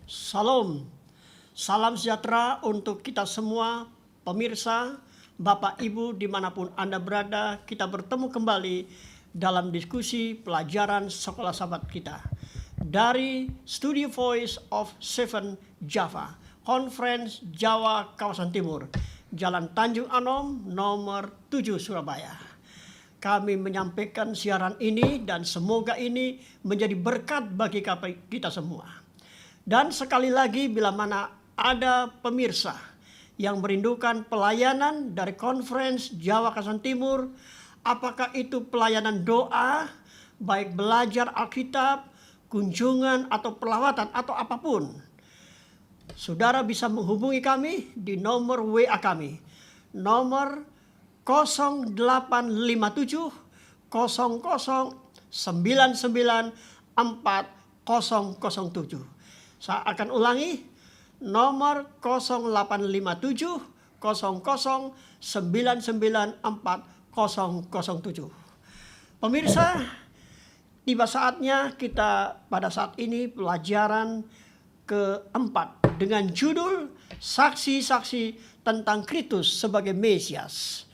Salam, salam sejahtera untuk kita semua, pemirsa, Bapak Ibu dimanapun Anda berada. Kita bertemu kembali dalam diskusi pelajaran sekolah sahabat kita dari Studio Voice of Seven Java, Conference Jawa Kawasan Timur, Jalan Tanjung Anom, nomor 7 Surabaya. Kami menyampaikan siaran ini dan semoga ini menjadi berkat bagi kita semua. Dan sekali lagi, bila mana ada pemirsa yang merindukan pelayanan dari Conference Jawa Kawasan Timur, apakah itu pelayanan doa, baik belajar Alkitab, kunjungan atau pelawatan atau apapun, saudara bisa menghubungi kami di nomor WA kami, nomor 0857 00 99 4007. Saya akan ulangi, nomor 0857 00 99 4007. Pemirsa, tiba saatnya kita pada saat ini pelajaran keempat dengan judul Saksi-saksi tentang Kristus sebagai Mesias.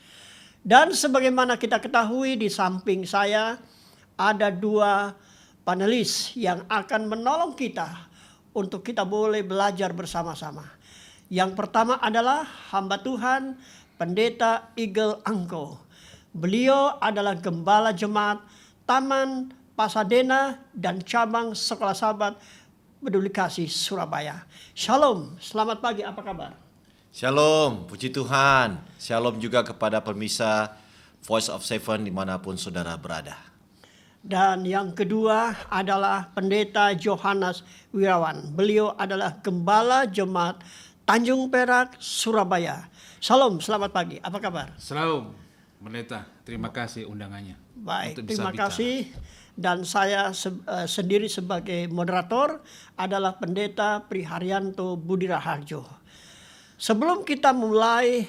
Dan sebagaimana kita ketahui, di samping saya ada dua panelis yang akan menolong kita untuk kita boleh belajar bersama-sama. Yang pertama adalah hamba Tuhan Pendeta Eagle Angko. Beliau adalah Gembala Jemaat Taman Pasadena dan Cabang Sekolah Sahabat Peduli Kasih Surabaya. Shalom, selamat pagi, apa kabar? Shalom, puji Tuhan. Shalom juga kepada pemirsa Voice of Seven dimanapun saudara berada. Dan yang kedua adalah Pendeta Johannes Wirawan. Beliau adalah Gembala Jemaat Tanjung Perak, Surabaya. Shalom, selamat pagi. Apa kabar? Shalom, Pendeta. Terima kasih undangannya. Baik, terima kasih. Dan saya sendiri sebagai moderator adalah Pendeta Priharyanto Budi Raharjo. Sebelum kita mulai,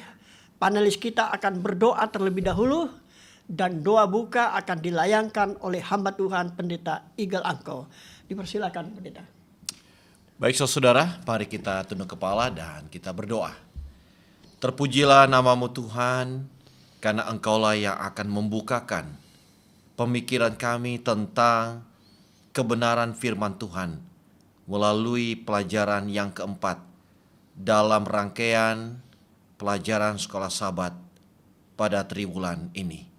panelis kita akan berdoa terlebih dahulu. Dan doa buka akan dilayangkan oleh hamba Tuhan Pendeta Eagle Angko. Dipersilakan Pendeta. Baik saudara, mari kita tunduk kepala dan kita berdoa. Terpujilah namamu Tuhan, karena Engkaulah yang akan membukakan pemikiran kami tentang kebenaran firman Tuhan melalui pelajaran yang keempat dalam rangkaian pelajaran sekolah sahabat pada triwulan ini.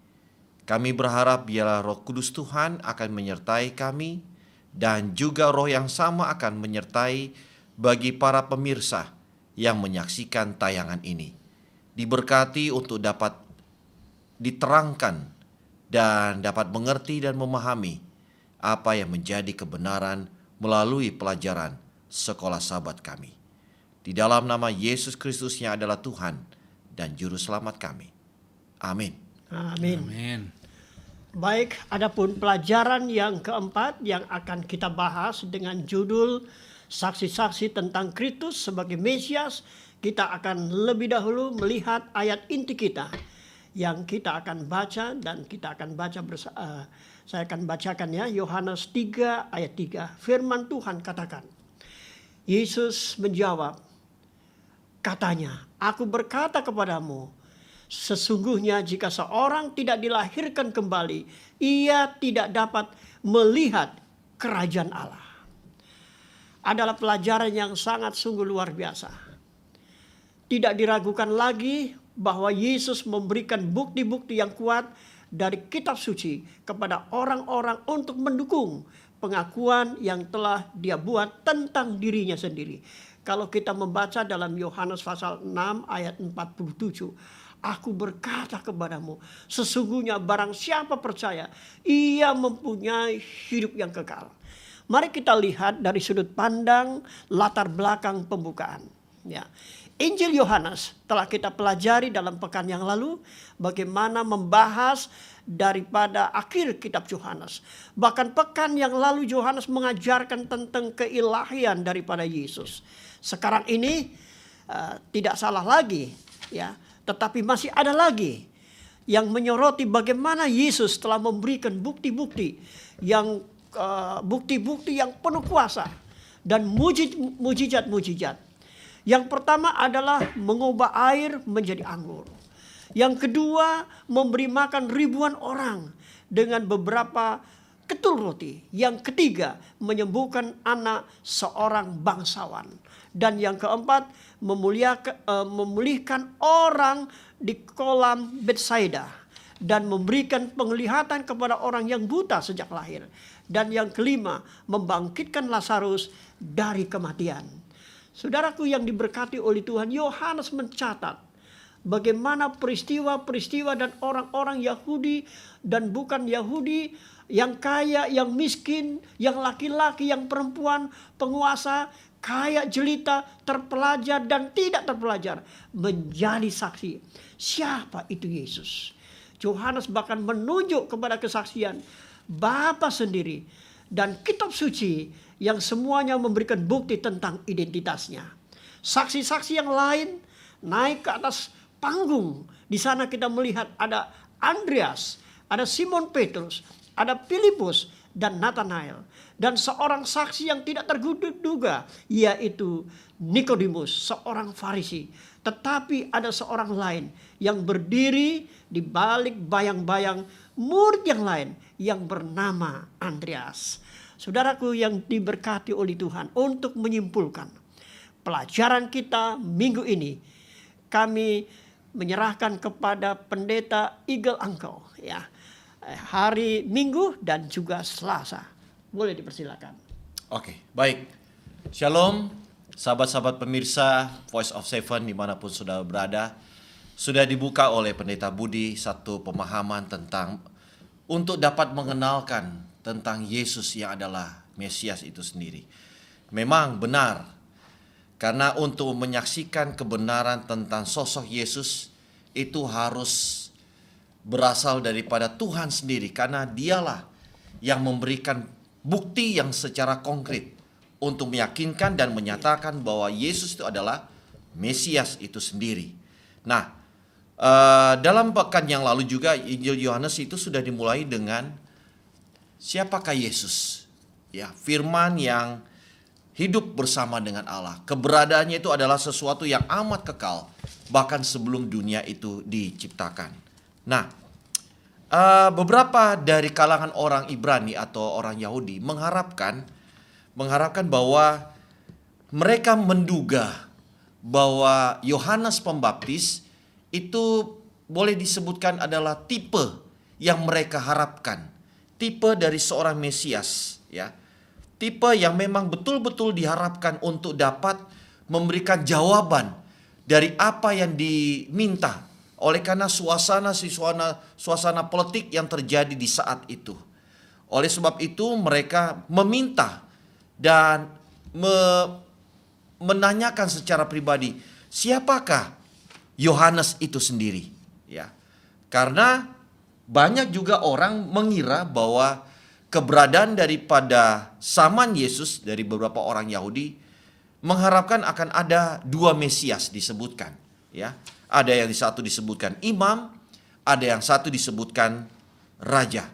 Kami berharap biarlah Roh Kudus Tuhan akan menyertai kami dan juga roh yang sama akan menyertai bagi para pemirsa yang menyaksikan tayangan ini. Diberkati untuk dapat diterangkan dan dapat mengerti dan memahami apa yang menjadi kebenaran melalui pelajaran sekolah sahabat kami. Di dalam nama Yesus Kristus yang adalah Tuhan dan Juru Selamat kami. Amin. Amin. Amin. Baik, adapun pelajaran yang keempat yang akan kita bahas dengan judul Saksi-saksi tentang Kristus sebagai Mesias, kita akan lebih dahulu melihat ayat inti kita yang kita akan baca dan kita akan baca saya akan bacakan ya, Yohanes 3 ayat 3. Firman Tuhan katakan, Yesus menjawab, katanya, aku berkata kepadamu, sesungguhnya jika seorang tidak dilahirkan kembali, ia tidak dapat melihat kerajaan Allah. Adalah pelajaran yang sangat sungguh luar biasa. Tidak diragukan lagi bahwa Yesus memberikan bukti-bukti yang kuat dari kitab suci kepada orang-orang untuk mendukung pengakuan yang telah dia buat tentang dirinya sendiri. Kalau kita membaca dalam Yohanes pasal 6 ayat 47, aku berkata kepadamu, sesungguhnya barang siapa percaya, ia mempunyai hidup yang kekal. Mari kita lihat dari sudut pandang latar belakang pembukaan. Ya. Injil Yohanes telah kita pelajari dalam pekan yang lalu, bagaimana membahas daripada akhir kitab Yohanes. Bahkan pekan yang lalu Yohanes mengajarkan tentang keilahian daripada Yesus. Sekarang ini tidak salah lagi, ya. Tetapi masih ada lagi yang menyoroti bagaimana Yesus telah memberikan bukti-bukti yang penuh kuasa dan mujizat-mujizat. Yang pertama adalah mengubah air menjadi anggur. Yang kedua, memberi makan ribuan orang dengan beberapa ketul roti. Yang ketiga, menyembuhkan anak seorang bangsawan. Dan yang keempat, memulihkan orang di kolam Betsaida dan memberikan penglihatan kepada orang yang buta sejak lahir. Dan yang kelima, membangkitkan Lazarus dari kematian. Saudaraku yang diberkati oleh Tuhan, Yohanes mencatat bagaimana peristiwa-peristiwa dan orang-orang Yahudi dan bukan Yahudi, yang kaya, yang miskin, yang laki-laki, yang perempuan, penguasa, kaya, jelita, terpelajar dan tidak terpelajar menjadi saksi. Siapa itu Yesus? Yohanes bahkan menunjuk kepada kesaksian Bapa sendiri dan kitab suci yang semuanya memberikan bukti tentang identitasnya. Saksi-saksi yang lain naik ke atas panggung. Di sana kita melihat ada Andreas, ada Simon Petrus, ada Filipus dan Nathanael. Dan seorang saksi yang tidak terduga yaitu Nikodemus, seorang Farisi. Tetapi ada seorang lain yang berdiri di balik bayang-bayang murid yang lain yang bernama Andreas. Saudaraku yang diberkati oleh Tuhan, untuk menyimpulkan pelajaran kita minggu ini, kami menyerahkan kepada pendeta Eagle Angkau ya, hari Minggu dan juga Selasa. Boleh dipersilakan. Oke, baik. Shalom, sahabat-sahabat pemirsa Voice of Seven dimanapun sudah berada. Sudah dibuka oleh pendeta Budi satu pemahaman tentang untuk dapat mengenalkan tentang Yesus yang adalah Mesias itu sendiri. Memang benar, karena untuk menyaksikan kebenaran tentang sosok Yesus itu harus berasal daripada Tuhan sendiri, karena dialah yang memberikan bukti yang secara konkret untuk meyakinkan dan menyatakan bahwa Yesus itu adalah Mesias itu sendiri. Nah, dalam pekan yang lalu juga Injil Yohanes itu sudah dimulai dengan siapakah Yesus? Ya, firman yang hidup bersama dengan Allah. Keberadaannya itu adalah sesuatu yang amat kekal, bahkan sebelum dunia itu diciptakan. Nah, beberapa dari kalangan orang Ibrani atau orang Yahudi mengharapkan bahwa mereka menduga bahwa Yohanes Pembaptis itu boleh disebutkan adalah tipe yang mereka harapkan. Tipe dari seorang Mesias, ya. Tipe yang memang betul-betul diharapkan untuk dapat memberikan jawaban dari apa yang diminta oleh karena suasana politik yang terjadi di saat itu. Oleh sebab itu mereka meminta dan menanyakan secara pribadi, siapakah Yohanes itu sendiri? Ya. Karena banyak juga orang mengira bahwa keberadaan daripada zaman Yesus dari beberapa orang Yahudi mengharapkan akan ada dua Mesias disebutkan, ya. Ada yang satu disebutkan imam, ada yang satu disebutkan raja.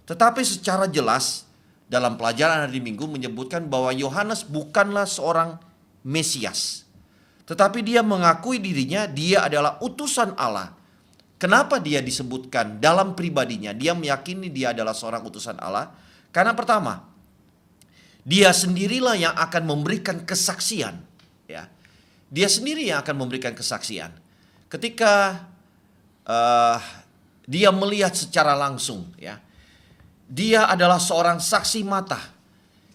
Tetapi secara jelas dalam pelajaran hari Minggu menyebutkan bahwa Yohanes bukanlah seorang Mesias, tetapi dia mengakui dirinya dia adalah utusan Allah. Kenapa dia disebutkan dalam pribadinya? Dia meyakini dia adalah seorang utusan Allah. Karena pertama, dia sendirilah yang akan memberikan kesaksian. Ya, dia sendiri yang akan memberikan kesaksian. Ketika dia melihat secara langsung, ya, dia adalah seorang saksi mata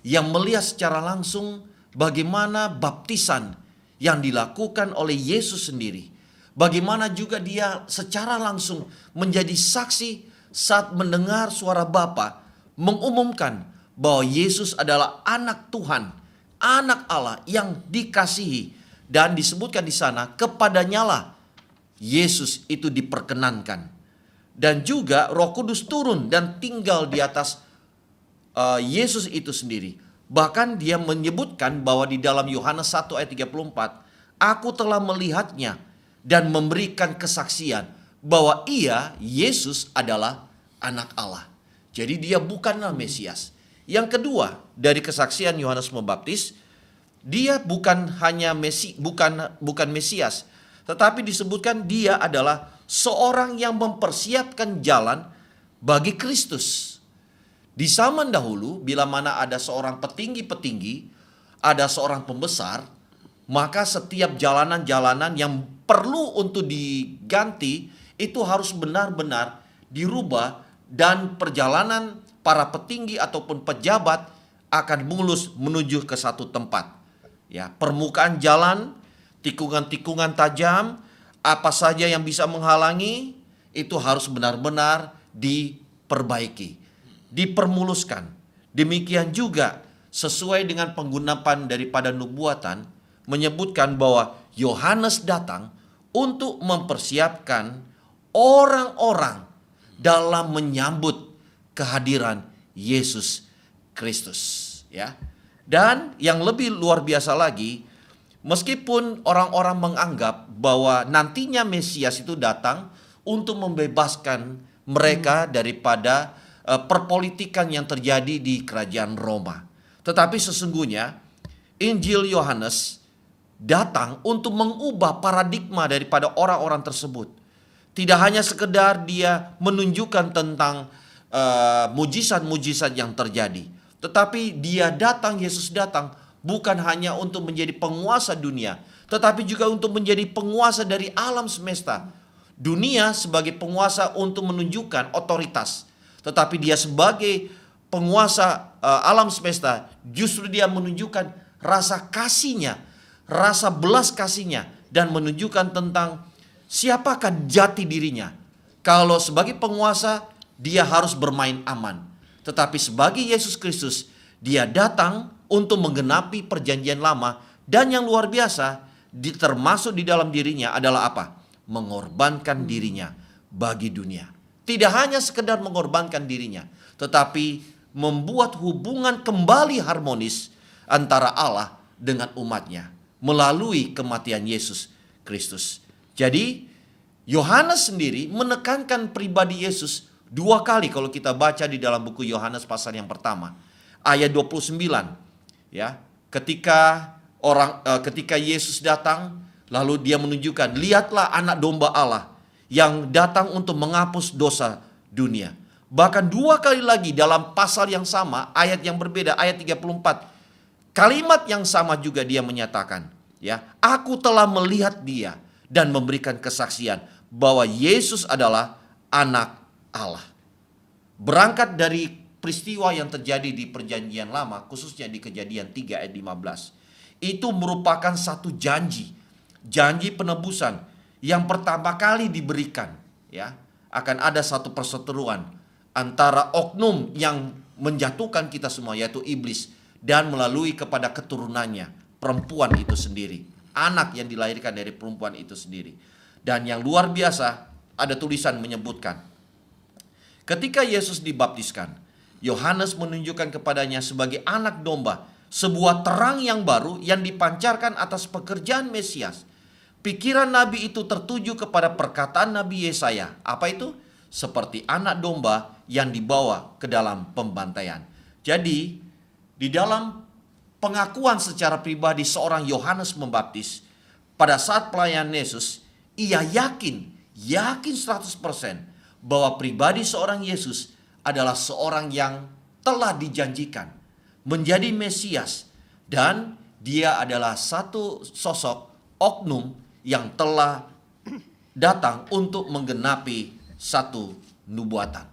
yang melihat secara langsung bagaimana baptisan yang dilakukan oleh Yesus sendiri. Bagaimana juga dia secara langsung menjadi saksi saat mendengar suara Bapa mengumumkan bahwa Yesus adalah anak Tuhan, anak Allah yang dikasihi, dan disebutkan di sana kepadanyalah Yesus itu diperkenankan. Dan juga Roh Kudus turun dan tinggal di atas Yesus itu sendiri. Bahkan dia menyebutkan bahwa di dalam Yohanes 1 ayat 34, aku telah melihatnya dan memberikan kesaksian bahwa ia, Yesus, adalah anak Allah. Jadi dia bukanlah Mesias. Yang kedua dari kesaksian Yohanes Pembaptis, dia bukan hanya bukan Mesias, tetapi disebutkan dia adalah seorang yang mempersiapkan jalan bagi Kristus. Di zaman dahulu, bila mana ada seorang petinggi-petinggi, ada seorang pembesar, maka setiap jalanan-jalanan yang perlu untuk diganti itu harus benar-benar dirubah, dan perjalanan para petinggi ataupun pejabat akan mulus menuju ke satu tempat. Ya, permukaan jalan, tikungan-tikungan tajam, apa saja yang bisa menghalangi itu harus benar-benar diperbaiki, dipermuluskan. Demikian juga sesuai dengan penggunapan daripada nubuatan menyebutkan bahwa Yohanes datang untuk mempersiapkan orang-orang dalam menyambut kehadiran Yesus Kristus, ya. Dan yang lebih luar biasa lagi, meskipun orang-orang menganggap bahwa nantinya Mesias itu datang untuk membebaskan mereka daripada perpolitikan yang terjadi di kerajaan Roma, tetapi sesungguhnya Injil Yohanes datang untuk mengubah paradigma daripada orang-orang tersebut. Tidak hanya sekedar dia menunjukkan tentang mujizat-mujizat yang terjadi, tetapi Yesus datang bukan hanya untuk menjadi penguasa dunia, tetapi juga untuk menjadi penguasa dari alam semesta. Dunia sebagai penguasa untuk menunjukkan otoritas, tetapi dia sebagai penguasa alam semesta justru dia menunjukkan rasa kasihnya, rasa belas kasihnya, dan menunjukkan tentang siapakah jati dirinya. Kalau sebagai penguasa dia harus bermain aman, tetapi sebagai Yesus Kristus dia datang untuk menggenapi perjanjian lama, dan yang luar biasa termasuk di dalam dirinya adalah apa? Mengorbankan dirinya bagi dunia. Tidak hanya sekedar mengorbankan dirinya, tetapi membuat hubungan kembali harmonis antara Allah dengan umatnya melalui kematian Yesus Kristus. Jadi Yohanes sendiri menekankan pribadi Yesus dua kali kalau kita baca di dalam buku Yohanes pasal yang pertama, ayat 29. Ya, ketika Yesus datang, lalu dia menunjukkan, lihatlah anak domba Allah yang datang untuk menghapus dosa dunia. Bahkan dua kali lagi dalam pasal yang sama, ayat yang berbeda, ayat 34. Kalimat yang sama juga dia menyatakan, ya, aku telah melihat dia dan memberikan kesaksian bahwa Yesus adalah anak Allah. Berangkat dari peristiwa yang terjadi di perjanjian lama, khususnya di Kejadian 3 ayat 15. Itu merupakan satu janji penebusan yang pertama kali diberikan, ya. Akan ada satu perseteruan antara oknum yang menjatuhkan kita semua, yaitu iblis, dan melalui kepada keturunannya, perempuan itu sendiri, anak yang dilahirkan dari perempuan itu sendiri. Dan yang luar biasa, ada tulisan menyebutkan, ketika Yesus dibaptiskan, Yohanes menunjukkan kepadanya sebagai anak domba, sebuah terang yang baru yang dipancarkan atas pekerjaan Mesias. Pikiran Nabi itu tertuju kepada perkataan Nabi Yesaya. Apa itu? Seperti anak domba yang dibawa ke dalam pembantaian. Jadi, di dalam pengakuan secara pribadi seorang Yohanes Pembaptis, pada saat pelayanan Yesus, ia yakin 100% bahwa pribadi seorang Yesus adalah seorang yang telah dijanjikan menjadi Mesias, dan dia adalah satu sosok oknum yang telah datang untuk menggenapi satu nubuatan.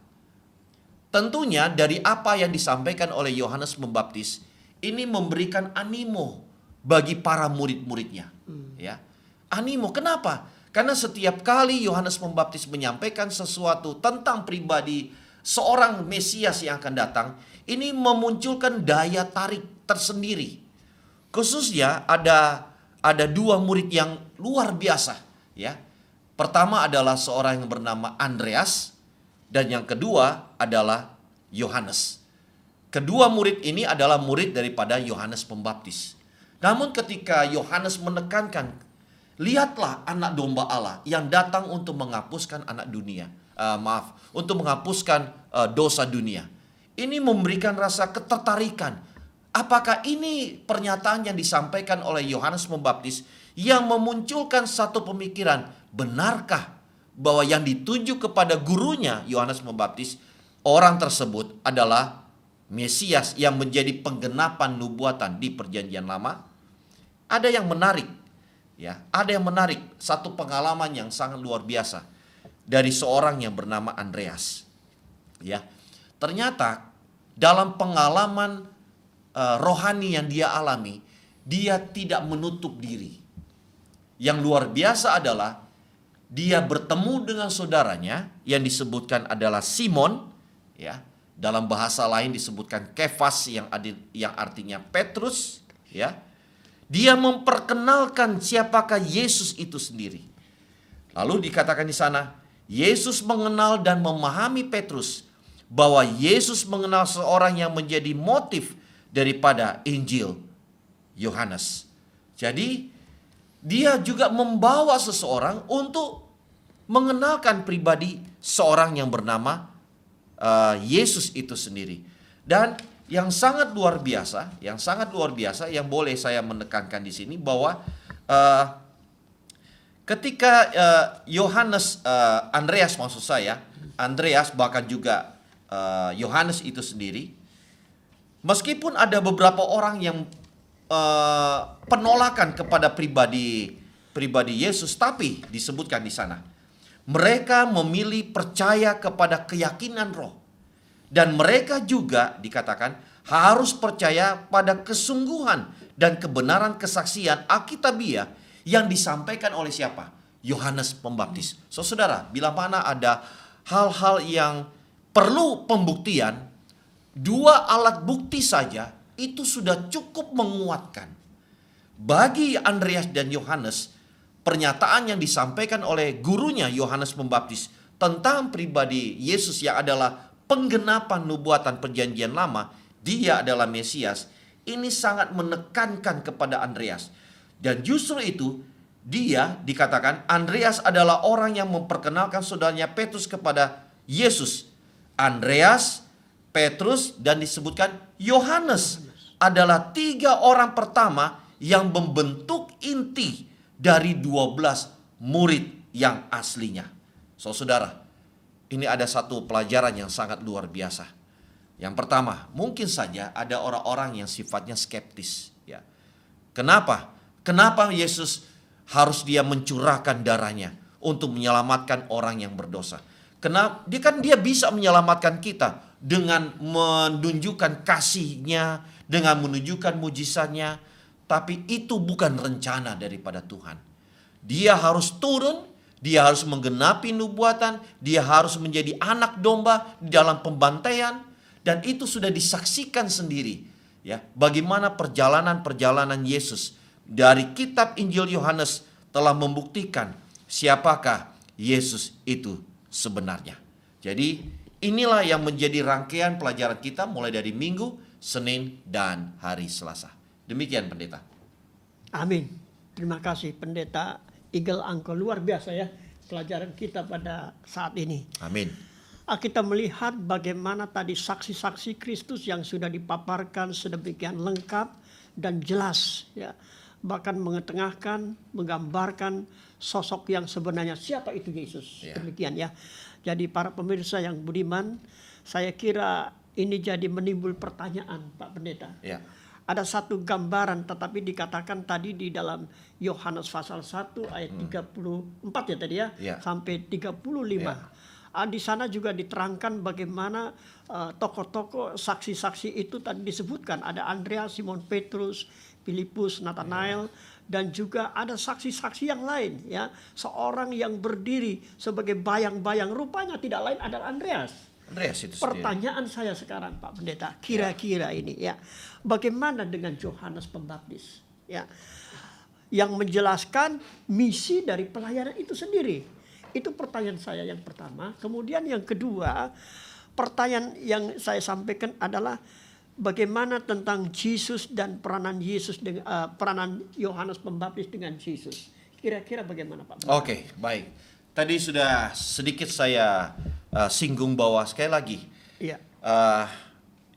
Tentunya dari apa yang disampaikan oleh Yohanes Pembaptis ini memberikan animo bagi para murid-muridnya, ya. Animo, kenapa? Karena setiap kali Yohanes Pembaptis menyampaikan sesuatu tentang pribadi seorang Mesias yang akan datang, ini memunculkan daya tarik tersendiri. Khususnya ada dua murid yang luar biasa, ya. Pertama adalah seorang yang bernama Andreas, dan yang kedua adalah Yohanes. Kedua murid ini adalah murid daripada Yohanes Pembaptis. Namun ketika Yohanes menekankan, lihatlah anak domba Allah yang datang untuk menghapuskan untuk menghapuskan dosa dunia. Ini memberikan rasa ketertarikan apakah ini pernyataan yang disampaikan oleh Yohanes Pembaptis yang memunculkan satu pemikiran, benarkah bahwa yang dituju kepada gurunya Yohanes Pembaptis, orang tersebut adalah Mesias yang menjadi penggenapan nubuatan di Perjanjian Lama? Ada yang menarik, ya, ada yang menarik, satu pengalaman yang sangat luar biasa dari seorang yang bernama Andreas. Ya, ternyata dalam pengalaman rohani yang dia alami, dia tidak menutup diri. Yang luar biasa adalah dia bertemu dengan saudaranya yang disebutkan adalah Simon, ya. Dalam bahasa lain disebutkan Kefas yang artinya Petrus, ya. Dia memperkenalkan siapakah Yesus itu sendiri. Lalu dikatakan di sana, Yesus mengenal dan memahami Petrus bahwa Yesus mengenal seorang yang menjadi motif daripada Injil Yohanes. Jadi dia juga membawa seseorang untuk mengenalkan pribadi seorang yang bernama Yesus itu sendiri. Dan yang sangat luar biasa yang boleh saya menekankan di sini bahwa ketika Andreas bahkan juga Yohanes itu sendiri, meskipun ada beberapa orang yang penolakan kepada pribadi Yesus, tapi disebutkan di sana mereka memilih percaya kepada keyakinan roh, dan mereka juga dikatakan harus percaya pada kesungguhan dan kebenaran kesaksian Alkitabiah yang disampaikan oleh siapa? Yohanes Pembaptis. Saudara, bila mana ada hal-hal yang perlu pembuktian, dua alat bukti saja itu sudah cukup menguatkan. Bagi Andreas dan Yohanes, pernyataan yang disampaikan oleh gurunya Yohanes Pembaptis tentang pribadi Yesus yang adalah penggenapan nubuatan Perjanjian Lama, dia adalah Mesias, ini sangat menekankan kepada Andreas. Dan justru itu dia dikatakan Andreas adalah orang yang memperkenalkan saudaranya Petrus kepada Yesus. Andreas, Petrus, dan disebutkan Yohanes adalah 3 orang pertama yang membentuk inti dari 12 murid yang aslinya. Saudara, ini ada satu pelajaran yang sangat luar biasa. Yang pertama, mungkin saja ada orang-orang yang sifatnya skeptis, ya. Kenapa? Kenapa Yesus harus dia mencurahkan darahnya untuk menyelamatkan orang yang berdosa? Kenapa? Dia bisa menyelamatkan kita dengan menunjukkan kasihnya, dengan menunjukkan mujizatnya, tapi itu bukan rencana daripada Tuhan. Dia harus turun, dia harus menggenapi nubuatan, dia harus menjadi anak domba di dalam pembantaian, dan itu sudah disaksikan sendiri, ya, bagaimana perjalanan Yesus dari kitab Injil Yohanes telah membuktikan siapakah Yesus itu sebenarnya. Jadi inilah yang menjadi rangkaian pelajaran kita mulai dari Minggu, Senin, dan hari Selasa. Demikian Pendeta. Amin. Terima kasih Pendeta Eagle Angko. Luar biasa ya pelajaran kita pada saat ini. Amin. Kita melihat bagaimana tadi saksi-saksi Kristus yang sudah dipaparkan sedemikian lengkap dan jelas, ya. Bahkan mengetengahkan, menggambarkan sosok yang sebenarnya siapa itu Yesus. Ya. Demikian ya. Jadi para pemirsa yang budiman, saya kira ini jadi menimbul pertanyaan Pak Pendeta. Ya. Ada satu gambaran tetapi dikatakan tadi di dalam Yohanes pasal 1 ayat 34 ya tadi ya, Ya. sampai 35. Ya. Di sana juga diterangkan bagaimana tokoh-tokoh saksi-saksi itu tadi disebutkan. Ada Andreas, Simon Petrus, Filipus, Nathanael, dan juga ada saksi-saksi yang lain, ya. Seorang yang berdiri sebagai bayang-bayang, rupanya tidak lain adalah Andreas. Andreas itu sendiri. Pertanyaan saya sekarang Pak Pendeta, kira-kira ini ya, bagaimana dengan Yohanes Pembaptis, ya, yang menjelaskan misi dari pelayanan itu sendiri? Itu pertanyaan saya yang pertama. Kemudian yang kedua, pertanyaan yang saya sampaikan adalah bagaimana tentang Yesus dan peranan Yesus dengan peranan Yohanes Pembaptis dengan Yesus. Kira-kira bagaimana Pak? Oke, baik. Tadi sudah sedikit saya singgung bahwa sekali lagi Iya.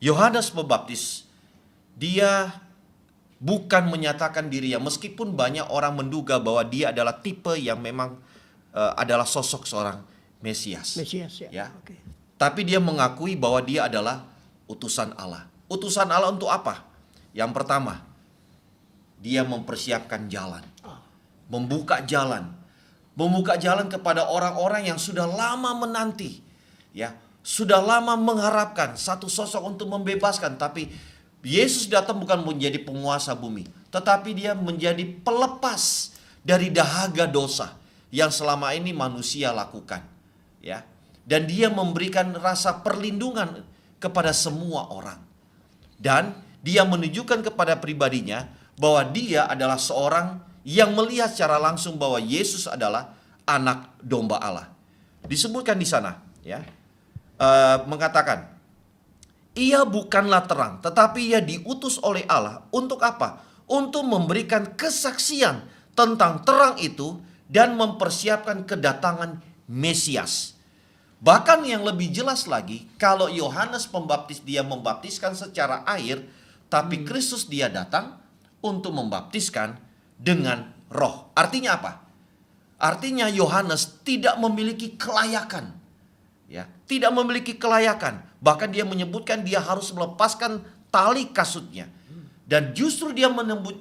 Yohanes Pembaptis dia bukan menyatakan dirinya, meskipun banyak orang menduga bahwa dia adalah tipe yang memang adalah sosok seorang Mesias. Mesias ya. Ya. Oke. Tapi dia mengakui bahwa dia adalah utusan Allah. Utusan Allah untuk apa? Yang pertama, dia mempersiapkan jalan. Membuka jalan. Membuka jalan kepada orang-orang yang sudah lama menanti. Ya, sudah lama mengharapkan satu sosok untuk membebaskan. Tapi Yesus datang bukan menjadi penguasa bumi, tetapi dia menjadi pelepas dari dahaga dosa yang selama ini manusia lakukan. Ya. Dan dia memberikan rasa perlindungan kepada semua orang. Dan dia menunjukkan kepada pribadinya bahwa dia adalah seorang yang melihat secara langsung bahwa Yesus adalah anak domba Allah. Disebutkan di sana, ya, mengatakan, ia bukanlah terang, tetapi ia diutus oleh Allah untuk apa? Untuk memberikan kesaksian tentang terang itu dan mempersiapkan kedatangan Mesias. Bahkan yang lebih jelas lagi, kalau Yohanes Pembaptis dia membaptiskan secara air, tapi Kristus dia datang untuk membaptiskan dengan Roh. Artinya apa? Artinya Yohanes tidak memiliki kelayakan. Ya, tidak memiliki kelayakan. Bahkan dia menyebutkan dia harus melepaskan tali kasutnya. Dan justru dia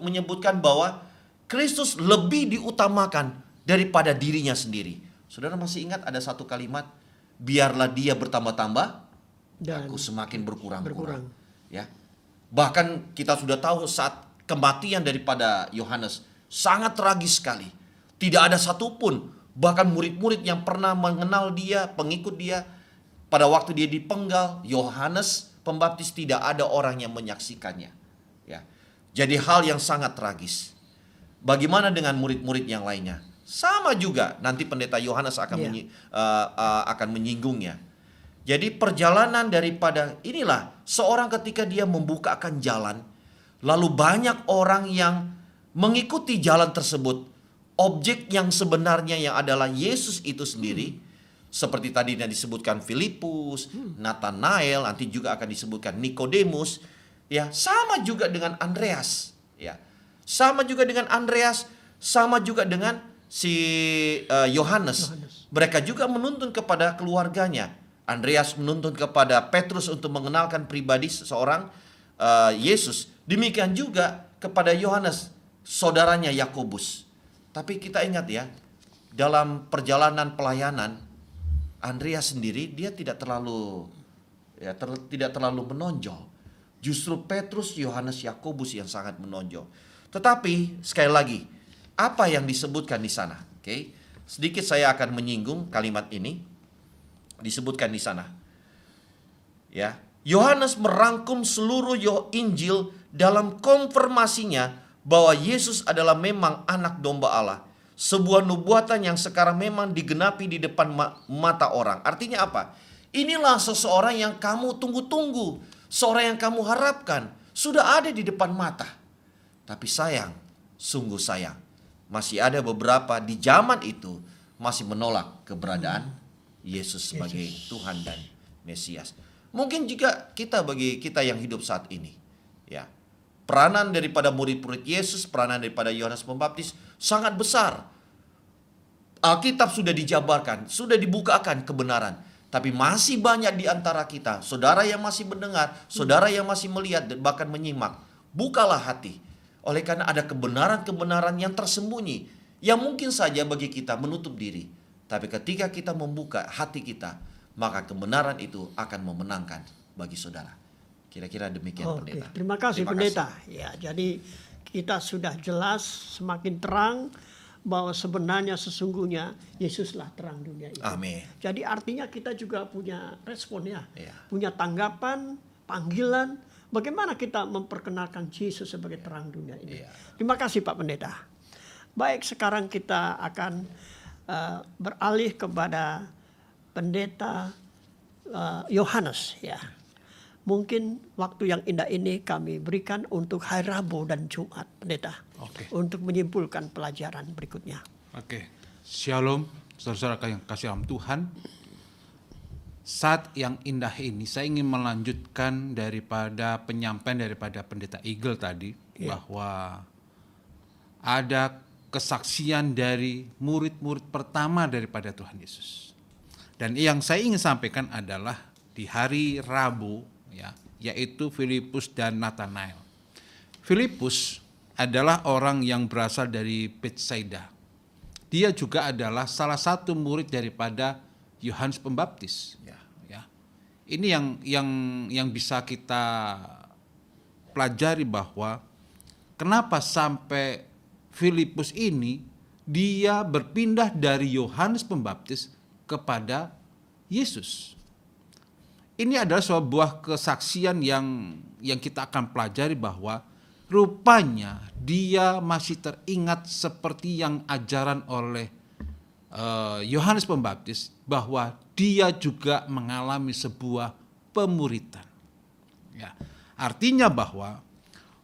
menyebutkan bahwa Kristus lebih diutamakan daripada dirinya sendiri. Saudara masih ingat ada satu kalimat, biarlah dia bertambah-tambah, Dan aku semakin berkurang-kurang. berkurang. Ya. Bahkan kita sudah tahu saat kematian daripada Yohanes sangat tragis sekali. Tidak ada satupun, bahkan murid-murid yang pernah mengenal dia, pengikut dia, pada waktu dia dipenggal, Yohanes Pembaptis tidak ada orang yang menyaksikannya. Ya. Jadi hal yang sangat tragis. Bagaimana dengan murid-murid yang lainnya? Sama juga, nanti pendeta Yohanes akan menyinggungnya. Jadi perjalanan daripada inilah, seorang ketika dia membukakan jalan, lalu banyak orang yang mengikuti jalan tersebut. Objek yang sebenarnya yang adalah Yesus itu sendiri, seperti tadi yang disebutkan Filipus, Nathanael, nanti juga akan disebutkan Nikodemus, ya, sama juga dengan Andreas, ya. Sama juga dengan Andreas, sama juga dengan si Yohanes. Mereka juga menuntun kepada keluarganya. Andreas menuntun kepada Petrus untuk mengenalkan pribadi seseorang Yesus. Demikian juga kepada Yohanes, saudaranya Yakobus. Tapi kita ingat ya, dalam perjalanan pelayanan, Andreas sendiri dia tidak terlalu menonjol. Justru Petrus, Yohanes, Yakobus yang sangat menonjol. Tetapi sekali lagi, apa yang disebutkan di sana? Oke, sedikit saya akan menyinggung kalimat ini. Disebutkan di sana. Ya, Yohanes merangkum seluruh Injil dalam konfirmasinya bahwa Yesus adalah memang anak domba Allah. Sebuah nubuatan yang sekarang memang digenapi di depan mata orang. Artinya apa? Inilah seseorang yang kamu tunggu-tunggu. Seorang yang kamu harapkan. Sudah ada di depan mata. Tapi sayang, sungguh sayang. Masih ada beberapa di zaman itu masih menolak keberadaan Yesus sebagai Tuhan dan Mesias. Mungkin juga bagi kita yang hidup saat ini. Ya. Peranan daripada murid-murid Yesus, peranan daripada Yohanes Pembaptis sangat besar. Alkitab sudah dijabarkan, sudah dibukakan kebenaran. Tapi masih banyak di antara kita, saudara yang masih mendengar, saudara yang masih melihat dan bahkan menyimak. Bukalah hati. Oleh karena ada kebenaran-kebenaran yang tersembunyi, yang mungkin saja bagi kita menutup diri. Tapi ketika kita membuka hati kita, maka kebenaran itu akan memenangkan bagi saudara. Kira-kira demikian, pendeta. Terima kasih pendeta. Ya, jadi kita sudah jelas, semakin terang bahwa sebenarnya sesungguhnya Yesuslah terang dunia ini. Amin. Jadi artinya kita juga punya respon ya, Ya. punya tanggapan, panggilan, bagaimana kita memperkenalkan Yesus sebagai terang dunia ini. Ya. Terima kasih Pak Pendeta. Baik, sekarang kita akan beralih kepada pendeta Yohanes ya. Mungkin waktu yang indah ini kami berikan untuk hari Rabu dan Jumat, pendeta. Oke. Untuk menyimpulkan pelajaran berikutnya. Oke. Shalom, saudara-saudara yang kasih dalam Tuhan. saat yang indah ini saya ingin melanjutkan daripada penyampaian daripada Pendeta Eagle tadi, bahwa ada kesaksian dari murid-murid pertama daripada Tuhan Yesus. Dan yang saya ingin sampaikan adalah di hari Rabu, ya, yaitu Filipus dan Nathanael. Filipus adalah orang yang berasal dari Betsaida. Dia juga adalah salah satu murid daripada Yohanes Pembaptis. Ya. Ini yang bisa kita pelajari, bahwa kenapa sampai Filipus ini dia berpindah dari Yohanes Pembaptis kepada Yesus. Ini adalah sebuah kesaksian yang kita akan pelajari, bahwa rupanya dia masih teringat seperti yang ajaran oleh Yohanes Pembaptis, bahwa dia juga mengalami sebuah pemuritan. Ya, artinya bahwa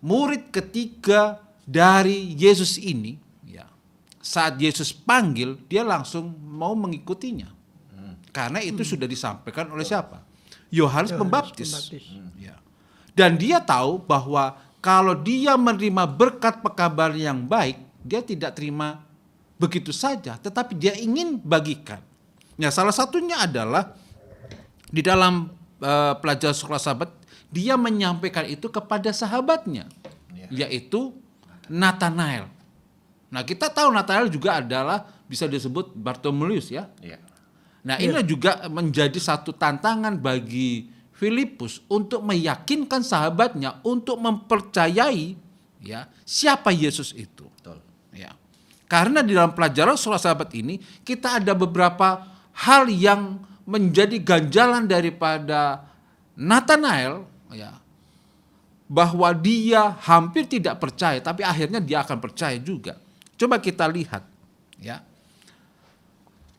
murid ketiga dari Yesus ini, ya, saat Yesus panggil dia langsung mau mengikutinya, karena itu sudah disampaikan oleh siapa? Yohanes Pembaptis. Ya. Dan dia tahu bahwa kalau dia menerima berkat pekabaran yang baik, dia tidak terima begitu saja, tetapi dia ingin bagikan. Ya, salah satunya adalah di dalam pelajaran sekolah sahabat, dia menyampaikan itu kepada sahabatnya, yaitu Nathanael. Nah, kita tahu Nathanael juga adalah bisa disebut Bartomeus, ya. Nah, ini juga menjadi satu tantangan bagi Filipus untuk meyakinkan sahabatnya untuk mempercayai, ya, siapa Yesus itu. Betul. Ya. Karena di dalam pelajaran surah sahabat ini kita ada beberapa hal yang menjadi ganjalan daripada Nathanael, ya, bahwa dia hampir tidak percaya, tapi akhirnya dia akan percaya juga. Coba kita lihat, ya.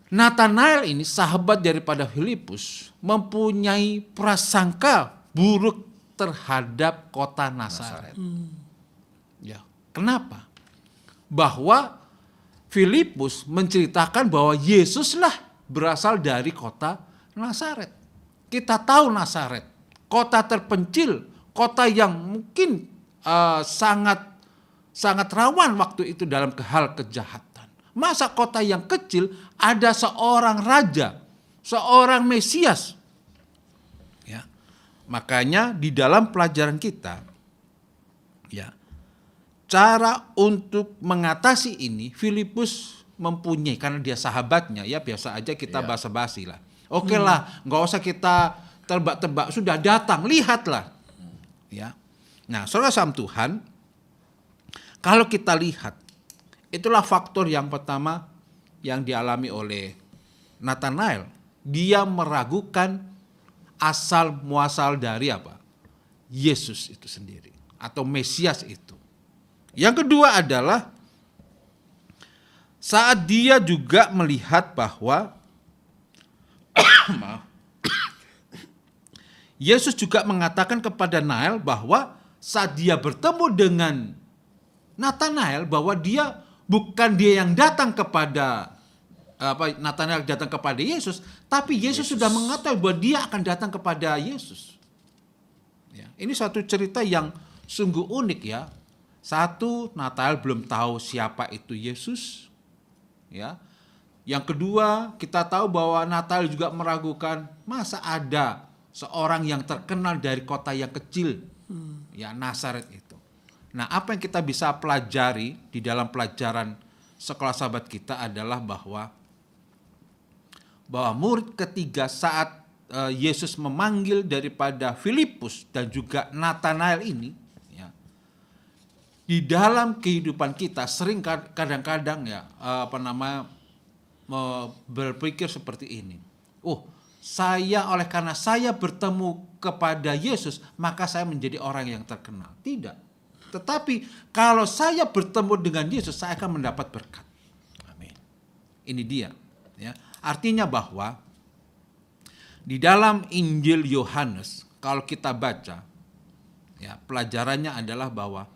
Nathanael ini sahabat daripada Filipus mempunyai prasangka buruk terhadap kota Nazaret. Ya, kenapa? Bahwa Filipus menceritakan bahwa Yesuslah berasal dari kota Nazaret. Kita tahu Nazaret, kota terpencil, kota yang mungkin sangat rawan waktu itu dalam hal kejahatan. Masa kota yang kecil ada seorang raja, seorang Mesias. Ya. Makanya di dalam pelajaran kita, ya, cara untuk mengatasi ini Filipus mempunyai, karena dia sahabatnya, ya biasa aja kita basa-basi lah. Oke lah, nggak usah kita tebak-tebak, sudah datang, lihatlah. Ya. Nah, saudara sama Tuhan, kalau kita lihat, itulah faktor yang pertama yang dialami oleh Nathanael. Dia meragukan asal muasal dari apa? Yesus itu sendiri atau Mesias itu. Yang kedua adalah saat dia juga melihat bahwa Yesus juga mengatakan kepada Nael bahwa saat dia bertemu dengan Nathanael, bahwa bukan dia yang datang kepada Nathanael datang kepada Yesus, tapi Yesus sudah mengatakan bahwa dia akan datang kepada Yesus. Ya, ini satu cerita yang sungguh unik, ya. Satu, Nathanael belum tahu siapa itu Yesus. Ya. Yang kedua, kita tahu bahwa Nathanael juga meragukan, masa ada seorang yang terkenal dari kota yang kecil, ya Nazaret itu. Nah, apa yang kita bisa pelajari di dalam pelajaran sekolah sahabat kita adalah bahwa murid ketiga saat Yesus memanggil daripada Filipus dan juga Nathanael ini, ya, di dalam kehidupan kita sering kadang-kadang, ya, berpikir seperti ini. Karena saya bertemu kepada Yesus, maka saya menjadi orang yang terkenal. Tidak. Tetapi kalau saya bertemu dengan Yesus, saya akan mendapat berkat. Amin. Ini dia. Ya. Artinya bahwa di dalam Injil Yohanes, kalau kita baca, ya, pelajarannya adalah bahwa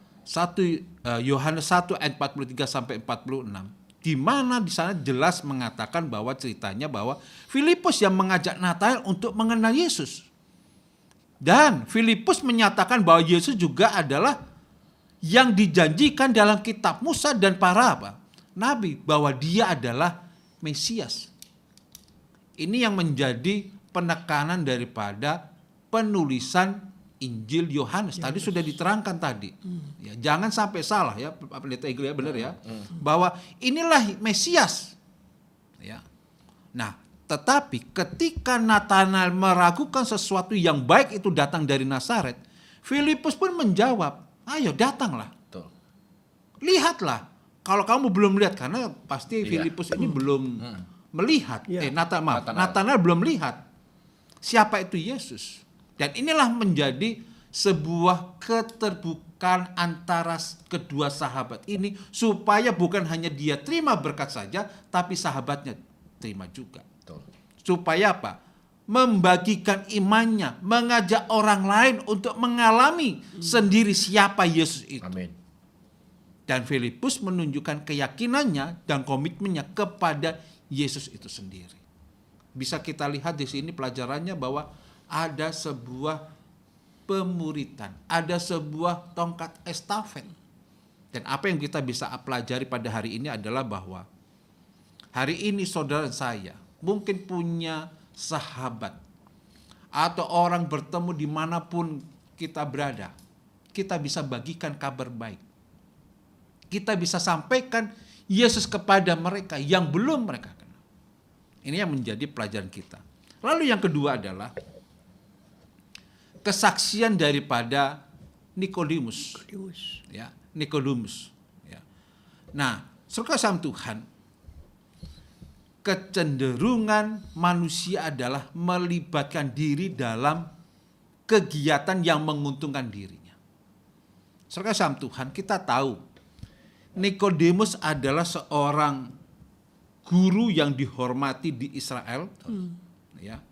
Yohanes 1 ayat 43 sampai 46, di mana di sana jelas mengatakan bahwa ceritanya bahwa Filipus yang mengajak Natanael untuk mengenal Yesus. Dan Filipus menyatakan bahwa Yesus juga adalah yang dijanjikan dalam kitab Musa dan para nabi, bahwa dia adalah Mesias. Ini yang menjadi penekanan daripada penulisan Injil Yohanes. Tadi sudah diterangkan tadi. Ya, jangan sampai salah ya, Pendeta Igel ya, benar ya. Bahwa inilah Mesias. Ya. Nah, tetapi ketika Natanael meragukan sesuatu yang baik itu datang dari Nazaret, Filipus pun menjawab, "Ayo datanglah. Betul. Lihatlah. Kalau kamu belum lihat," karena pasti Filipus ini belum melihat. Natanael belum lihat siapa itu Yesus. Dan inilah menjadi sebuah keterbukaan antara kedua sahabat ini, supaya bukan hanya dia terima berkat saja, tapi sahabatnya terima juga. Betul. Supaya apa? Membagikan imannya, mengajak orang lain untuk mengalami sendiri siapa Yesus itu. Amin. Dan Filipus menunjukkan keyakinannya dan komitmennya kepada Yesus itu sendiri. Bisa kita lihat di sini pelajarannya bahwa ada sebuah pemuritan, ada sebuah tongkat estafet. Dan apa yang kita bisa pelajari pada hari ini adalah bahwa hari ini saudara saya mungkin punya sahabat atau orang bertemu dimanapun kita berada. Kita bisa bagikan kabar baik. Kita bisa sampaikan Yesus kepada mereka yang belum mereka kenal. Ini yang menjadi pelajaran kita. Lalu yang kedua adalah kesaksian daripada Nikodemus. Ya, Nikodemus. Ya. Nah, saudara sama Tuhan, kecenderungan manusia adalah melibatkan diri dalam kegiatan yang menguntungkan dirinya. Saudara sama Tuhan, kita tahu Nikodemus adalah seorang guru yang dihormati di Israel. Ya.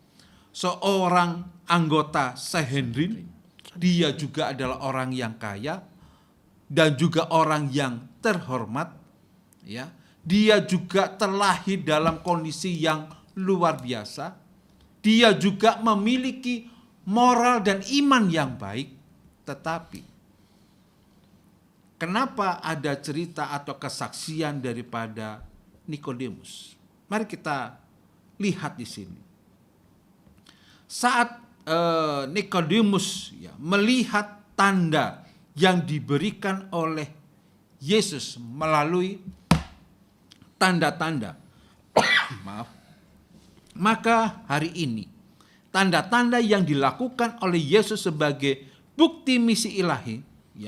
Seorang anggota Sanhedrin, dia juga adalah orang yang kaya dan juga orang yang terhormat. Ya. Dia juga terlahir dalam kondisi yang luar biasa. Dia juga memiliki moral dan iman yang baik. Tetapi kenapa ada cerita atau kesaksian daripada Nikodemus? Mari kita lihat di sini. Saat Nikodemus melihat tanda yang diberikan oleh Yesus melalui tanda-tanda, maka hari ini tanda-tanda yang dilakukan oleh Yesus sebagai bukti misi ilahi,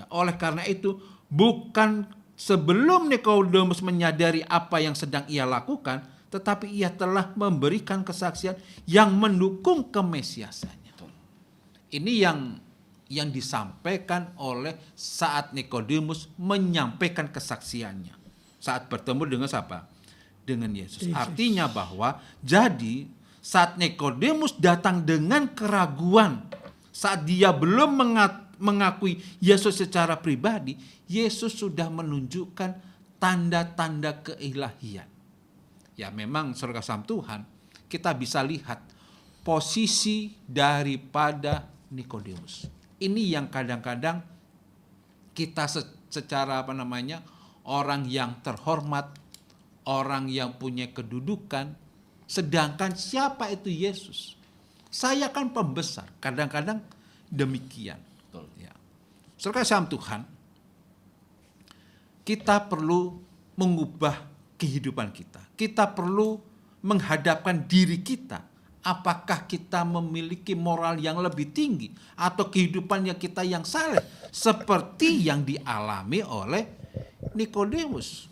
oleh karena itu bukan sebelum Nikodemus menyadari apa yang sedang ia lakukan, tetapi ia telah memberikan kesaksian yang mendukung kemesiasannya. Ini yang disampaikan oleh saat Nikodemus menyampaikan kesaksiannya. Saat bertemu dengan siapa? Dengan Yesus. Artinya bahwa jadi saat Nikodemus datang dengan keraguan, saat dia belum mengakui Yesus secara pribadi, Yesus sudah menunjukkan tanda-tanda keilahian. Ya memang saudara kasih Tuhan, kita bisa lihat posisi daripada Nikodemus. Ini yang kadang-kadang kita secara orang yang terhormat, orang yang punya kedudukan, sedangkan siapa itu Yesus? Saya kan pembesar, kadang-kadang demikian. Ya. Saudara kasih Tuhan, kita perlu mengubah kehidupan kita. Kita perlu menghadapkan diri kita. Apakah kita memiliki moral yang lebih tinggi atau kehidupan yang kita yang saleh seperti yang dialami oleh Nikodemus.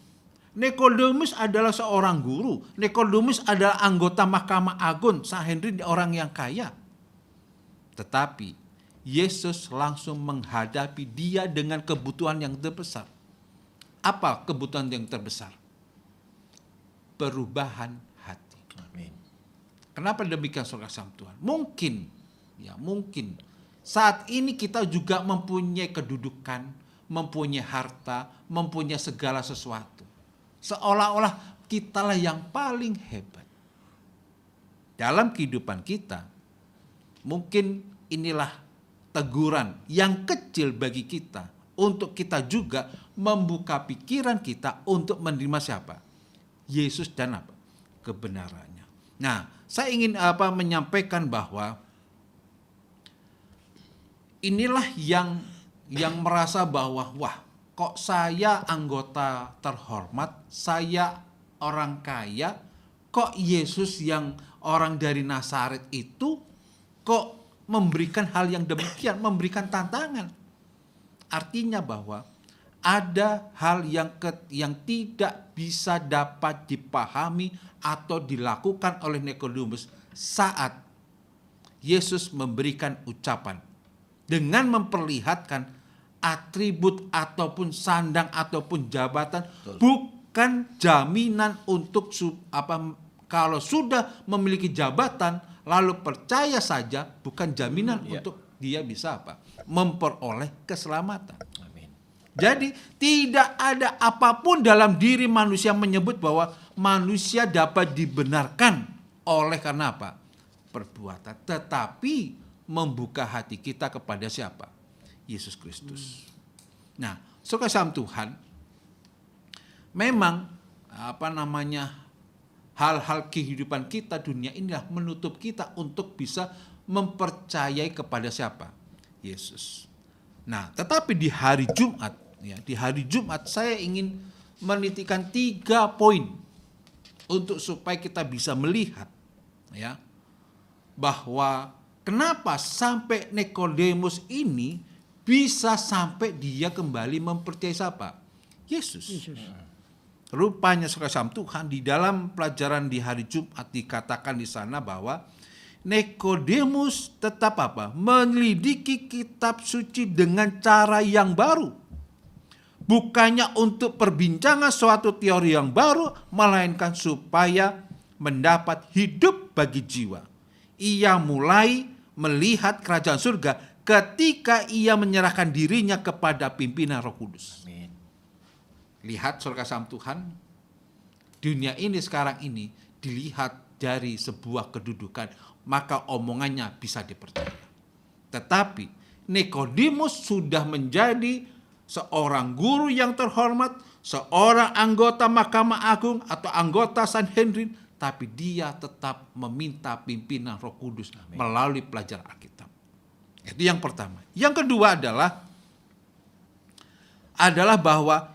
Nikodemus adalah seorang guru. Nikodemus adalah anggota Mahkamah Agung, Sanhedrin, orang yang kaya. Tetapi Yesus langsung menghadapi dia dengan kebutuhan yang terbesar. Apa kebutuhan yang terbesar? Perubahan hati. Amin. Kenapa demikian saudara kasih Tuhan? Mungkin saat ini kita juga mempunyai kedudukan, mempunyai harta, mempunyai segala sesuatu. Seolah-olah kitalah yang paling hebat. Dalam kehidupan kita, mungkin inilah teguran yang kecil bagi kita untuk kita juga membuka pikiran kita untuk menerima siapa? Yesus dan apa? Kebenarannya. Nah, saya ingin menyampaikan bahwa inilah yang merasa bahwa wah, kok saya anggota terhormat, saya orang kaya, kok Yesus yang orang dari Nazaret itu kok memberikan hal yang demikian, memberikan tantangan. Artinya bahwa ada hal yang tidak bisa dapat dipahami atau dilakukan oleh Nikodemus saat Yesus memberikan ucapan dengan memperlihatkan atribut ataupun sandang ataupun jabatan. Betul. Bukan jaminan untuk kalau sudah memiliki jabatan lalu percaya saja, bukan jaminan untuk dia bisa memperoleh keselamatan. Amin. Jadi tidak ada apapun dalam diri manusia menyebut bahwa manusia dapat dibenarkan oleh karena apa? Perbuatan. Tetapi membuka hati kita kepada siapa? Yesus Kristus. Nah, saudara kasih Tuhan, memang hal-hal kehidupan kita dunia inilah menutup kita untuk bisa mempercayai kepada siapa? Yesus. Nah, tetapi di hari Jumat saya ingin menitikan 3 poin untuk supaya kita bisa melihat bahwa kenapa sampai Nikodemus ini bisa sampai dia kembali mempercayai siapa? Yesus. Rupanya saudara Tuhan di dalam pelajaran di hari Jumat dikatakan di sana bahwa Nikodemus tetap menyelidiki kitab suci dengan cara yang baru. Bukannya untuk perbincangan suatu teori yang baru, melainkan supaya mendapat hidup bagi jiwa. Ia mulai melihat kerajaan surga ketika ia menyerahkan dirinya kepada pimpinan Roh Kudus. Amin. Lihat saudara Tuhan, dunia ini sekarang ini dilihat dari sebuah kedudukan, maka omongannya bisa dipercaya. Tetapi Nikodemus sudah menjadi seorang guru yang terhormat, seorang anggota Mahkamah Agung atau anggota Sanhedrin, tapi dia tetap meminta pimpinan Roh Kudus melalui pelajaran Alkitab. Itu yang pertama. Yang kedua adalah bahwa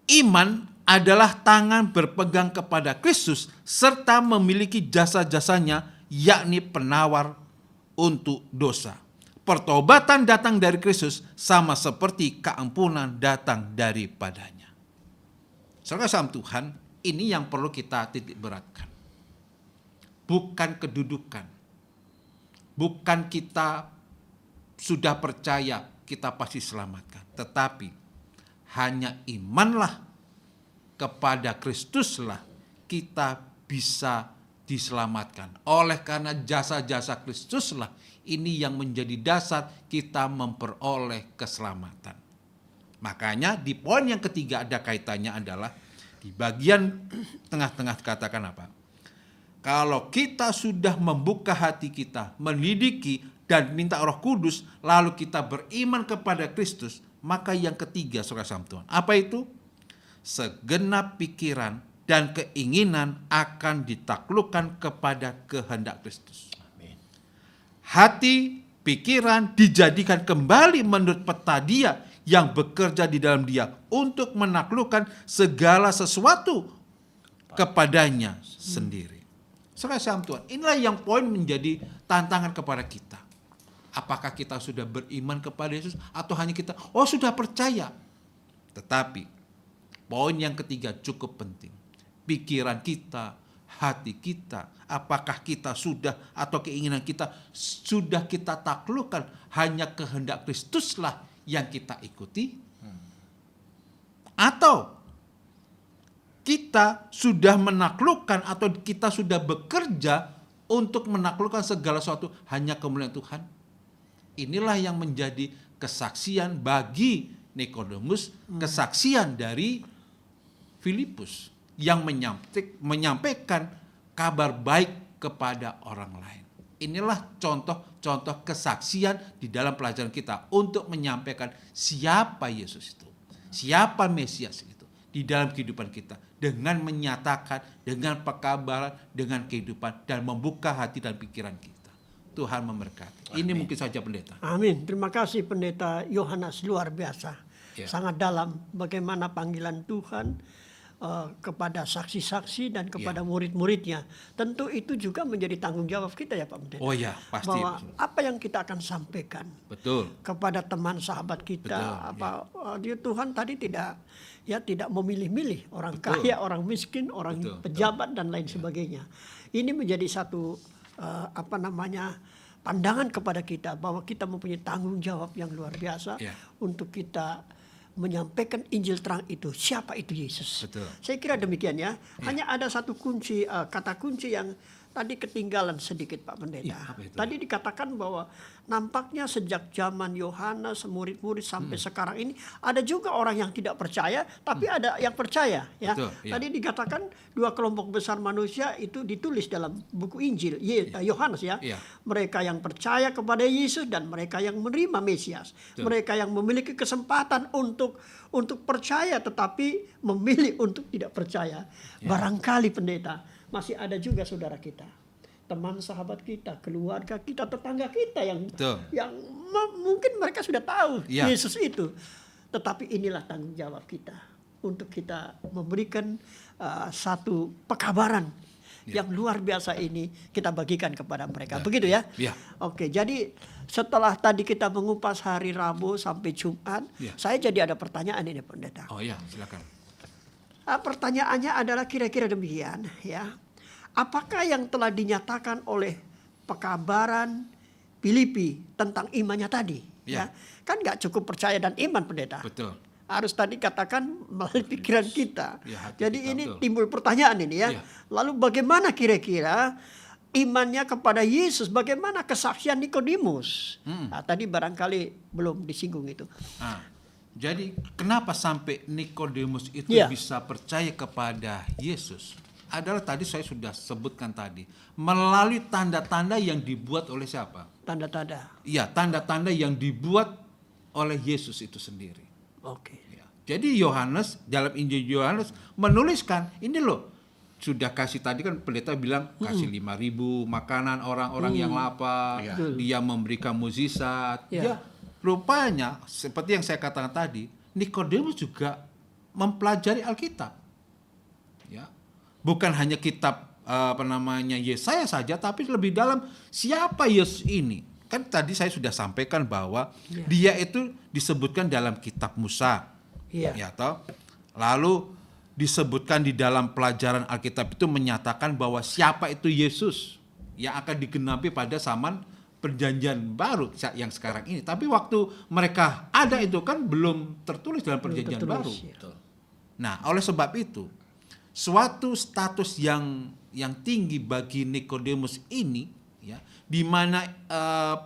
iman adalah tangan berpegang kepada Kristus serta memiliki jasa-jasanya, yakni penawar untuk dosa. Pertobatan datang dari Kristus sama seperti keampunan datang daripadanya. Saudara Tuhan, ini yang perlu kita titik beratkan. Bukan kedudukan. Bukan kita sudah percaya kita pasti selamatkan. Tetapi hanya imanlah kepada Kristuslah kita bisa diselamatkan. Oleh karena jasa-jasa Kristuslah ini yang menjadi dasar kita memperoleh keselamatan. Makanya di poin yang ketiga ada kaitannya adalah di bagian tengah-tengah katakan apa? Kalau kita sudah membuka hati kita, melidiki dan minta Roh Kudus, lalu kita beriman kepada Kristus, maka yang ketiga saudara Tuhan, apa itu? Segenap pikiran dan keinginan akan ditaklukkan kepada kehendak Kristus. Amin. Hati, pikiran dijadikan kembali menurut peta Dia yang bekerja di dalam dia untuk menaklukkan segala sesuatu kepadanya sendiri. Saudara Tuhan, inilah yang poin menjadi tantangan kepada kita. Apakah kita sudah beriman kepada Yesus atau hanya kita sudah percaya? Tetapi poin yang ketiga cukup penting. Pikiran kita, hati kita, apakah kita sudah atau keinginan kita sudah kita taklukkan, hanya kehendak Kristuslah yang kita ikuti? Atau kita sudah menaklukkan atau kita sudah bekerja untuk menaklukkan segala sesuatu hanya kemuliaan Tuhan? Inilah yang menjadi kesaksian bagi Nikodemus, kesaksian dari Filipus yang menyampaikan kabar baik kepada orang lain. Inilah contoh-contoh kesaksian di dalam pelajaran kita untuk menyampaikan siapa Yesus itu, siapa Mesias itu di dalam kehidupan kita, dengan menyatakan, dengan pekabaran, dengan kehidupan, dan membuka hati dan pikiran kita. Tuhan memberkati. Ini mungkin saja pendeta. Amin. Terima kasih Pendeta Yohanes, luar biasa. Ya. Sangat dalam bagaimana panggilan Tuhan kepada saksi-saksi dan kepada murid-muridnya. Tentu itu juga menjadi tanggung jawab kita ya Pak Pendeta. Oh ya, pasti. Bahwa apa yang kita akan sampaikan Betul. kepada teman sahabat kita, dia Tuhan tadi tidak memilih-milih orang kaya, orang miskin, orang pejabat dan lain sebagainya. Ini menjadi satu pandangan kepada kita bahwa kita mempunyai tanggung jawab yang luar biasa untuk kita menyampaikan Injil terang itu. Siapa itu Yesus? Betul. Saya kira demikian ya. Hanya ada satu kunci, kata kunci yang tadi ketinggalan sedikit Pak Pendeta. Tadi dikatakan bahwa nampaknya sejak zaman Yohanes, murid-murid sampai sekarang ini ada juga orang yang tidak percaya, tapi ada yang percaya. Ya. Betul, Tadi dikatakan dua kelompok besar manusia itu ditulis dalam buku Injil Yohanes ya. Mereka yang percaya kepada Yesus dan mereka yang menerima Mesias. Mereka yang memiliki kesempatan untuk percaya tetapi memilih untuk tidak percaya. Barangkali Pendeta masih ada juga saudara kita, teman sahabat kita, keluarga kita, tetangga kita yang mungkin mereka sudah tahu Yesus itu. Tetapi inilah tanggung jawab kita untuk kita memberikan satu pekabaran yang luar biasa ini kita bagikan kepada mereka. Begitu ya? Oke, jadi setelah tadi kita mengupas hari Rabu sampai Jumat, saya jadi ada pertanyaan ini Pendeta. Oh iya, silakan. Pertanyaannya adalah kira-kira demikian ya. Apakah yang telah dinyatakan oleh pekabaran Filipi tentang imannya tadi? Ya. Kan nggak cukup percaya dan iman Pendeta. Betul. Harus tadi katakan melalui pikiran kita. Jadi kita, ini timbul pertanyaan ini ya. Lalu bagaimana kira-kira imannya kepada Yesus? Bagaimana kesaksian Nikodemus? Nah, tadi barangkali belum disinggung itu. Jadi kenapa sampai Nikodemus itu bisa percaya kepada Yesus? Adalah tadi saya sudah sebutkan tadi. Melalui tanda-tanda yang dibuat oleh siapa? Tanda-tanda. Iya, tanda-tanda yang dibuat oleh Yesus itu sendiri. Oke. Ya. Jadi Yohanes, dalam Injil Yohanes menuliskan, ini loh, sudah kasih tadi kan pendeta bilang kasih 5.000 makanan orang-orang yang lapar. Dia memberikan mukjizat. Ya. Rupanya seperti yang saya katakan tadi, Nikodemus juga mempelajari Alkitab. Ya. Bukan hanya kitab Yesaya saja, tapi lebih dalam siapa Yesus ini. Kan tadi saya sudah sampaikan bahwa dia itu disebutkan dalam kitab Musa. Ya toh? Lalu disebutkan di dalam pelajaran Alkitab itu menyatakan bahwa siapa itu Yesus yang akan digenapi pada zaman perjanjian baru yang sekarang ini. Tapi waktu mereka ada itu kan belum tertulis dalam perjanjian baru. Nah, oleh sebab itu suatu status yang tinggi bagi Nikodemus ini, ya, di mana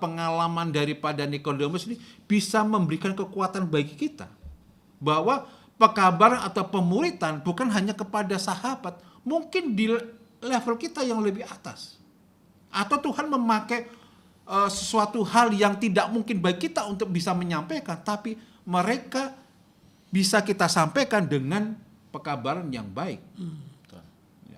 pengalaman daripada Nikodemus ini bisa memberikan kekuatan bagi kita bahwa pekabaran atau pemuritan bukan hanya kepada sahabat, mungkin di level kita yang lebih atas, atau Tuhan memakai sesuatu hal yang tidak mungkin bagi kita untuk bisa menyampaikan, tapi mereka bisa kita sampaikan dengan pekabaran yang baik.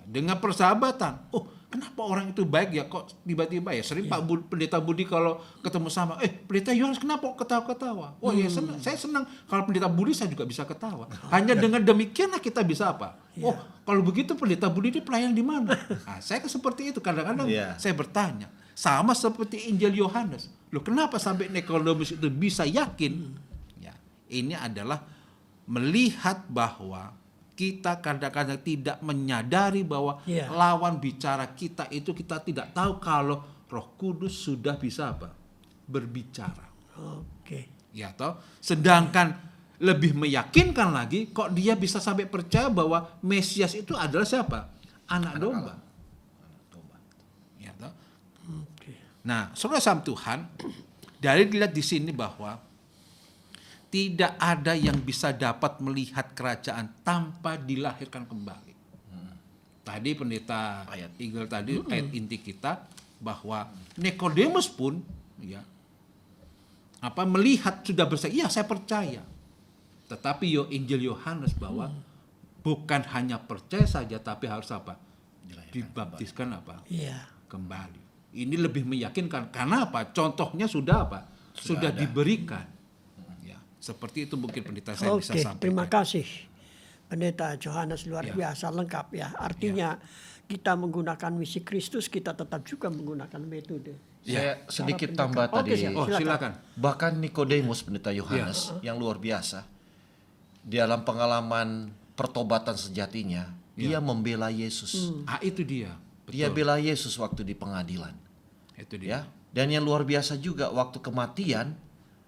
Dengan persahabatan. Oh, kenapa orang itu baik ya kok tiba-tiba ya sering Pak Pendeta Budi kalau ketemu sama Pendeta Yohanes kenapa kok ketawa-ketawa? Oh ya senang, saya senang kalau Pendeta Budi saya juga bisa ketawa. Hanya dengan demikianlah kita bisa apa? Oh, kalau begitu Pendeta Budi ini pelayan di mana? Nah, saya seperti itu kadang-kadang saya bertanya. Sama seperti Injil Yohanes. Loh, kenapa sampai Nikodemus itu bisa yakin? Ya, ini adalah melihat bahwa kita kadang-kadang tidak menyadari bahwa lawan bicara kita itu kita tidak tahu kalau Roh Kudus sudah bisa apa? Berbicara. Oke. Ya toh? Sedangkan lebih meyakinkan lagi kok dia bisa sampai percaya bahwa Mesias itu adalah siapa? Anak domba. Ya toh? Nah, saudara sama Tuhan, dari dilihat di sini bahwa tidak ada yang bisa dapat melihat kerajaan tanpa dilahirkan kembali. tadi pendeta Ayat. Eagle tadi ayat inti kita bahwa Nikodemus pun ya melihat sudah bersaksi, iya saya percaya. Tetapi Injil Yohanes bahwa bukan hanya percaya saja tapi harus apa? Dibaptiskan apa? Iya. Kembali. Ini lebih meyakinkan karena apa? Contohnya sudah apa? Sudah diberikan. Ya, seperti itu mungkin pendeta saya bisa Oke, sampaikan. terima kasih. Pendeta Johannes luar biasa lengkap ya. Artinya kita menggunakan misi Kristus, kita tetap juga menggunakan metode. Saya sedikit tambah Oke, tadi. siap. Oh, silakan. Bahkan Nikodemus pendeta Yohanes yang luar biasa dalam pengalaman pertobatan sejatinya, dia membela Yesus. Itu dia. Dia bela Yesus waktu di pengadilan. Itu dia. Ya. Dan yang luar biasa juga waktu kematian,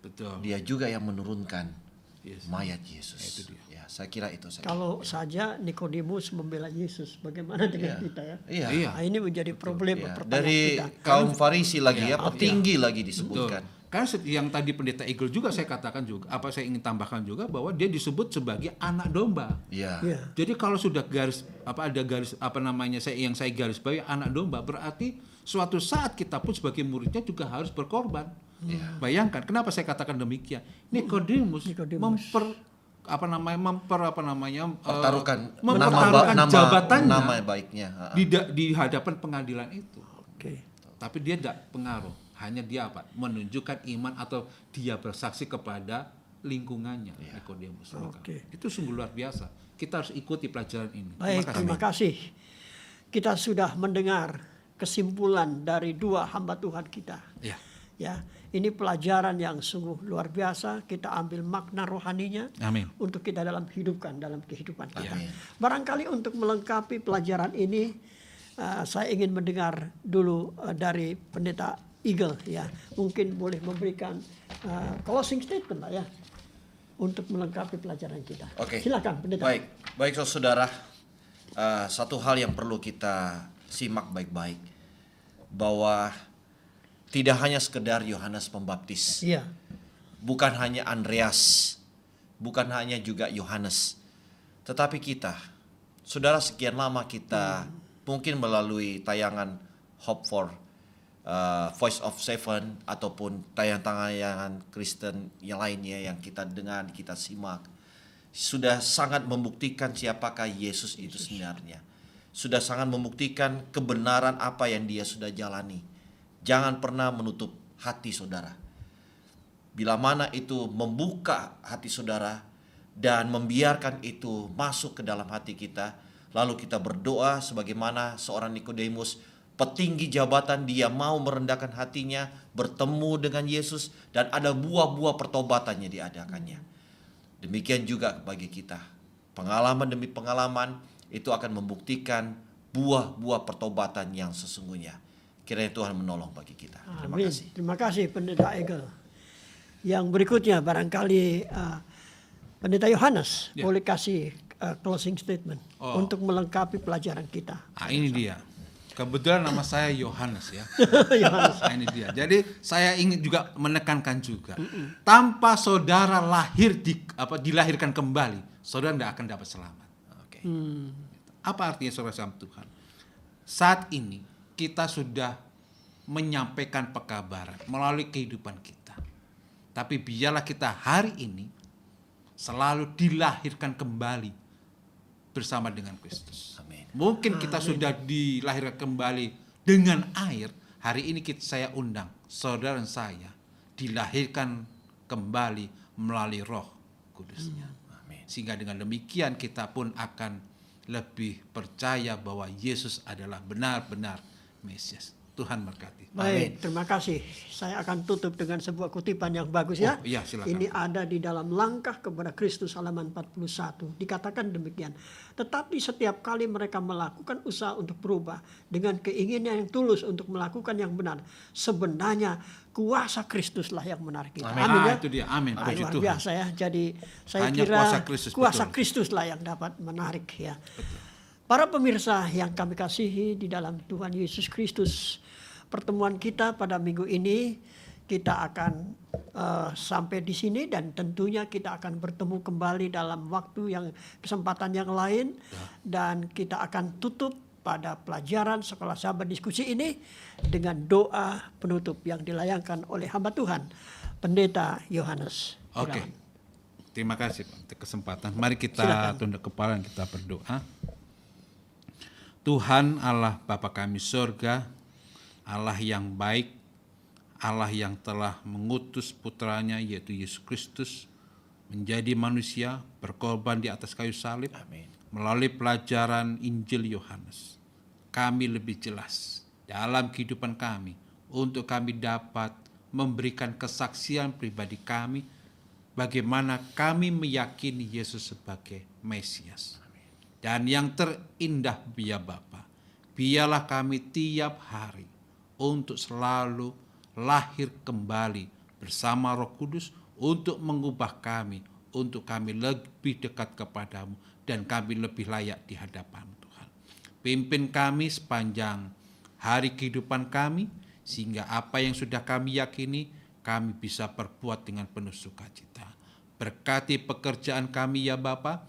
Betul. dia juga yang menurunkan Yes. mayat Yesus. Itu dia. Ya, saya kira itu saya. Kalau saja Nikodemus membela Yesus, bagaimana dengan kita ya? Iya. Iya. Nah, ini menjadi problem Ya, pertanyaan dari kita. kaum Farisi lagi ya, Iya. petinggi lagi Betul. disebutkan. Karena yang tadi pendeta Eagle juga saya katakan juga, saya ingin tambahkan juga bahwa dia disebut sebagai anak domba. Iya. Iya. Jadi kalau sudah ada garis saya garis bawahi anak domba, berarti suatu saat kita pun sebagai muridnya juga harus berkorban. Bayangkan kenapa saya katakan demikian? Nikodemus Pertaruhkan mempertaruhkan jabatannya nama baiknya. di hadapan pengadilan itu. Oke. Tapi dia tidak pengaruh, hanya dia menunjukkan iman atau dia bersaksi kepada lingkungannya. Nikodemus. Oke. Itu sungguh luar biasa. Kita harus ikuti pelajaran ini. Baik, terima kasih. Kita sudah mendengar kesimpulan dari dua hamba Tuhan kita. Ya. Ya, ini pelajaran yang sungguh luar biasa. Kita ambil makna rohaninya Amin. untuk kita dalam kehidupan kita. Amin. Barangkali untuk melengkapi pelajaran ini, saya ingin mendengar dulu dari pendeta Eagle ya. Mungkin boleh memberikan closing statement lah ya untuk melengkapi pelajaran kita. Oke. Silakan pendeta. Baik saudara. Satu hal yang perlu kita simak baik-baik, bahwa tidak hanya sekedar Yohanes Pembaptis, Iya. bukan hanya Andreas, bukan hanya juga Yohanes, tetapi kita, saudara, sekian lama kita mungkin melalui tayangan Hope for Voice of Seven ataupun tayangan Kristen yang lainnya yang kita dengar, kita simak, sudah sangat membuktikan siapakah Yesus itu sebenarnya. Sudah sangat membuktikan kebenaran apa yang dia sudah jalani. Jangan pernah menutup hati saudara. Bila mana itu membuka hati saudara dan membiarkan itu masuk ke dalam hati kita, lalu kita berdoa sebagaimana seorang Nikodemus, petinggi jabatan, dia mau merendahkan hatinya, bertemu dengan Yesus, dan ada buah-buah pertobatannya diadakannya. Demikian juga bagi kita. Pengalaman demi pengalaman itu akan membuktikan buah-buah pertobatan yang sesungguhnya. Kiranya Tuhan menolong bagi kita. Terima Amin. kasih. Terima kasih pendeta Eagle. Yang berikutnya barangkali pendeta Yohanes boleh kasih closing statement untuk melengkapi pelajaran kita. Ini dia. Kebetulan nama saya Yohanes ya. Ini dia. Jadi saya ingin juga menekankan juga, tanpa saudara dilahirkan kembali, saudara tidak akan dapat selamat. Oke. Apa artinya saudara sama Tuhan? Saat ini kita sudah menyampaikan pekabaran melalui kehidupan kita. Tapi biarlah kita hari ini selalu dilahirkan kembali bersama dengan Kristus. Amin. Mungkin kita sudah dilahirkan kembali dengan air. Hari ini saya undang saudara dan saya dilahirkan kembali melalui Roh Kudusnya. Amin. Sehingga dengan demikian kita pun akan lebih percaya bahwa Yesus adalah benar-benar Mesias. Tuhan berkati. Baik, terima kasih. Saya akan tutup dengan sebuah kutipan yang bagus ya. Oh, iya, silakan. Ini ada di dalam Langkah Kepada Kristus halaman 41. Dikatakan demikian. Tetapi setiap kali mereka melakukan usaha untuk berubah dengan keinginan yang tulus untuk melakukan yang benar, sebenarnya kuasa Kristuslah yang menarik kita. Amin. Amin ya. Itu dia. Amin. Puji Luar Tuhan. biasa ya. Jadi saya Hanya kira kuasa Kristus, betul. Kristuslah yang dapat menarik ya. Para pemirsa yang kami kasihi di dalam Tuhan Yesus Kristus, pertemuan kita pada minggu ini kita akan sampai di sini, dan tentunya kita akan bertemu kembali dalam waktu yang kesempatan yang lain, dan kita akan tutup pada pelajaran sekolah sahabat diskusi ini dengan doa penutup yang dilayangkan oleh hamba Tuhan, Pendeta Yohanes. Oke. Irawan. Terima kasih Pak untuk kesempatan. Mari kita Silakan. tunduk kepala dan kita berdoa. Tuhan Allah Bapa kami surga, Allah yang baik, Allah yang telah mengutus putranya yaitu Yesus Kristus menjadi manusia, berkorban di atas kayu salib. Amin. Melalui pelajaran Injil Yohanes, kami lebih jelas dalam kehidupan kami untuk kami dapat memberikan kesaksian pribadi kami bagaimana kami meyakini Yesus sebagai Mesias. Dan yang terindah ya Bapa, biarlah kami tiap hari untuk selalu lahir kembali bersama Roh Kudus untuk mengubah kami, untuk kami lebih dekat kepadamu dan kami lebih layak di hadapan Tuhan. Pimpin kami sepanjang hari kehidupan kami, sehingga apa yang sudah kami yakini, kami bisa perbuat dengan penuh sukacita. Berkati pekerjaan kami ya Bapa,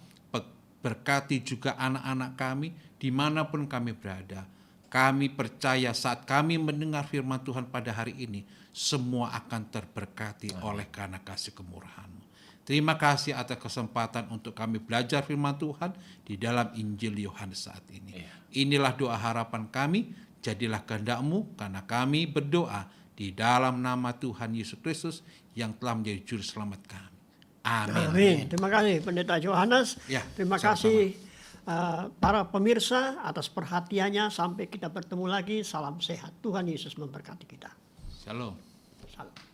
berkati juga anak-anak kami, dimanapun kami berada. Kami percaya saat kami mendengar firman Tuhan pada hari ini, semua akan terberkati oleh karena kasih kemurahan-Mu. Terima kasih atas kesempatan untuk kami belajar firman Tuhan di dalam Injil Yohanes saat ini. Inilah doa harapan kami, jadilah kehendak-Mu karena kami berdoa di dalam nama Tuhan Yesus Kristus yang telah menjadi juru selamat kami. Amin. Amin. Terima kasih Pendeta Yohanes. Ya, Terima sama-sama. kasih para pemirsa atas perhatiannya. Sampai kita bertemu lagi. Salam sehat. Tuhan Yesus memberkati kita. Shalom. Salam.